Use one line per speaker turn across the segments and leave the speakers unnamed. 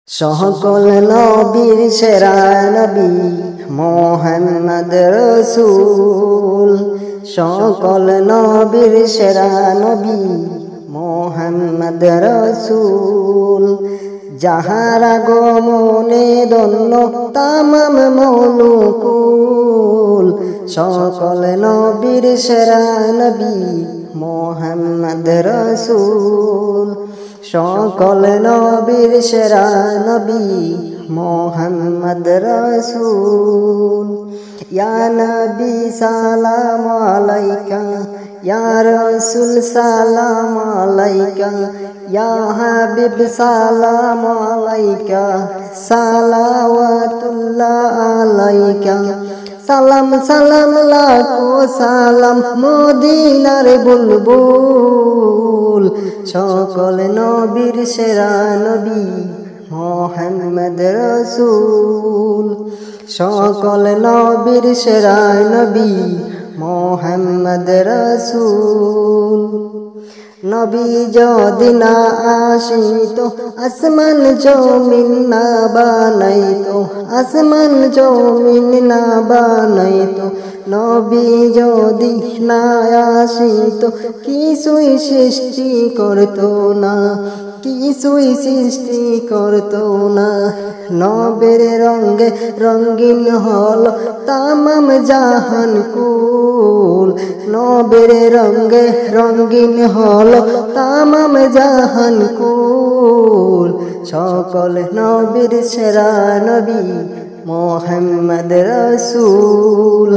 সকল নবীর সেরা নবী মুহাম্মদ রাসূল। সকল নবীর সেরা নবী মুহাম্মদ রাসূল। যাহার আগমনে ধন্য তামাম মৌলুকুল। সকল নবীর সেরা নবী মুহাম্মদ রাসূল। সকল নবীর সেরা নবী মুহাম্মদ রাসূল। ইয়া নবী সালাম আলাইকা, ইয়া রাসূল সালাম আলাইকা, ইয়া হাবিব সালাম আলাইকা, সালাওয়াতুল্লাহ আলাইকা। সালাম সালাম লাখো সালাম মদিনার বুলবুল। সকল নবীর সেরা নবী মুহাম্মদ রাসূল। সকল নবীর সেরা নবী মুহাম্মদ রাসূল। নবী যদি না আসিতো আসমান জমিন না বানাইতো, আসমান জমিন না বানাইতো। নবী যদি না আসিতো কিছুই সৃষ্টি করতো না, কিছুই সৃষ্টি করতো না। নবীর রঙে রঙিন হল তামাম জাহান কুল। নবীর রঙে রঙিন হল তামাম জাহান কুল। সকল নবীর সেরা নবী মুহাম্মদ রাসূল।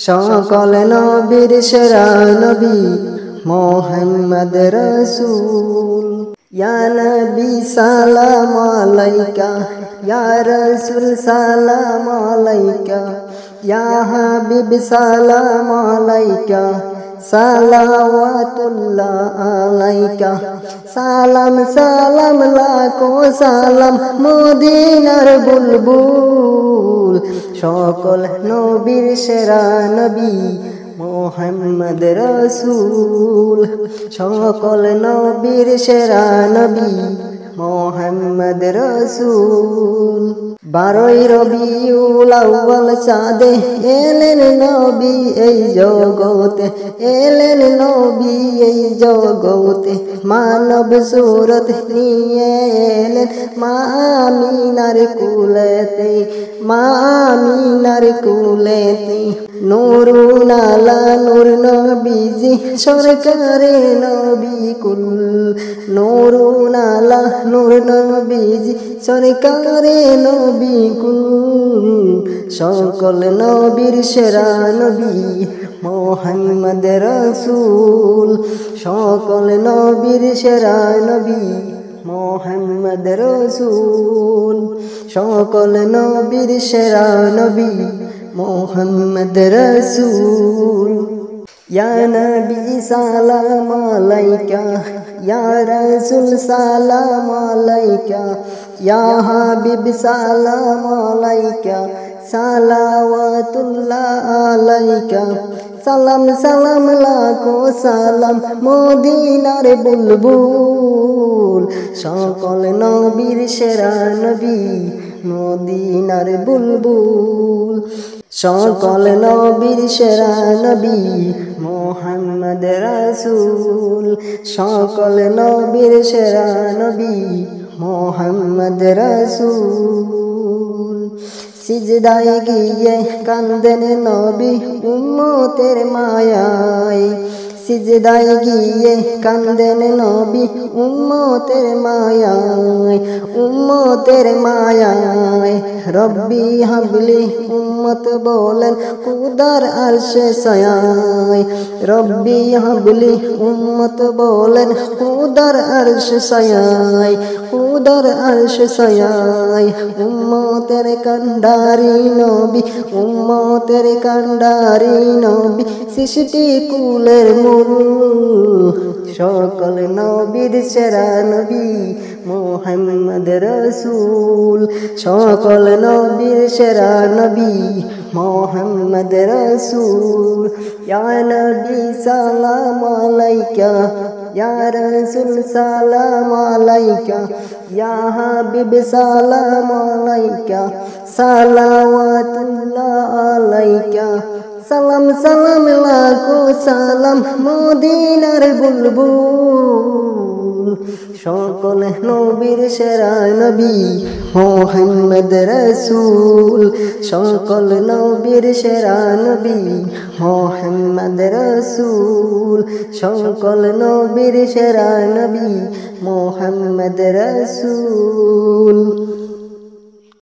সকল নবীর সেরা নবী মুহাম্মদ রাসূল। ইয়া নবী সালাম আলাইকা, ইয়া রাসূল সালাম আলাইকা, ইয়া হাবিব সালাম আলাইকা, সালাওয়াতুল্লাহ আলাইকা। সালাম সালাম লাখো সালাম মদিনার বুলবুল। সকল নবীর সেরা নবী মুহাম্মদ রাসূল। সকল নবীর সেরা নবী মুহাম্মদ রাসূল। 12 রবিউল আউয়াল চাঁদে এলেন নবী এই জগতে, এলেন নবী এই জগতে। মানব সুরত নিয়ে এলেন মা আমিনার কুলেতে, মা আমিনার কুলেতে। নূরুন আলা নূর নবীজি সরকারে নবী কুল। নূরুন আলা নূর নবীজি সরকারে নবী কুল। সকল নবীর সেরা নবী মুহাম্মদ রাসূল। সকল নবীর সেরা নবী মুহাম্মদ রাসূল। সকল নবীর সেরা নবী মুহাম্মদ রাসূল। ইয়া নবী সালাম আলাইকা, ইয়া রাসূল সালাম আলাইকা, ইয়া হাবিব সালাম আলাইকা, সালাওয়াতুল্লাহ আলাইকা। সালাম সালাম লাখো সালাম মদিনার বুলবুল। সকল নবীর সেরা নবী মদিনার বুলবুল। সকল নবীর সেরা নবী মুহাম্মদ রাসূল। সকল নবীর সেরা নবী মুহাম্মদ রাসূল। সিজদায় গিয়ে কান্দেন নবী উম্মতের মায়ায়। সিজদায় গিয়ে কান্দেন নবী উম্মতের মায়ায়, উম্মতের মায়ায়। রব্বি হাবলি উম্মত বলেন খুদার আরশে ছায়ায়। রব্বি হাবলি উম্মত বলেন খুদার আরশে ছায়ায়, খুদার আরশে ছায়ায়। উম্মতের কান্ডারি নবী, উম্মতের কান্ডারি নবী, সৃষ্টি কুলের মূল। সকল নবীর সেরা নবী মুহাম্মদ রাসূল। সকল নবীর সেরা নবী মুহাম্মদ রাসূল। ইয়া নবী সালাম আলাইকা, ইয়া রাসূল সালাম আলাইকা, ইয়া হাবিব সালাম আলাইকা সালাওয়াতুল্লাহ আলাইকা সালাম সালাম লাখো সালাম মদিনার বুলবুল সকল নবীর সেরা নবী মুহাম্মদ রাসূল সকল নবীর সেরা নবী মুহাম্মদ রাসূল সকল নবীর সেরা নবী মুহাম্মদ রাসূল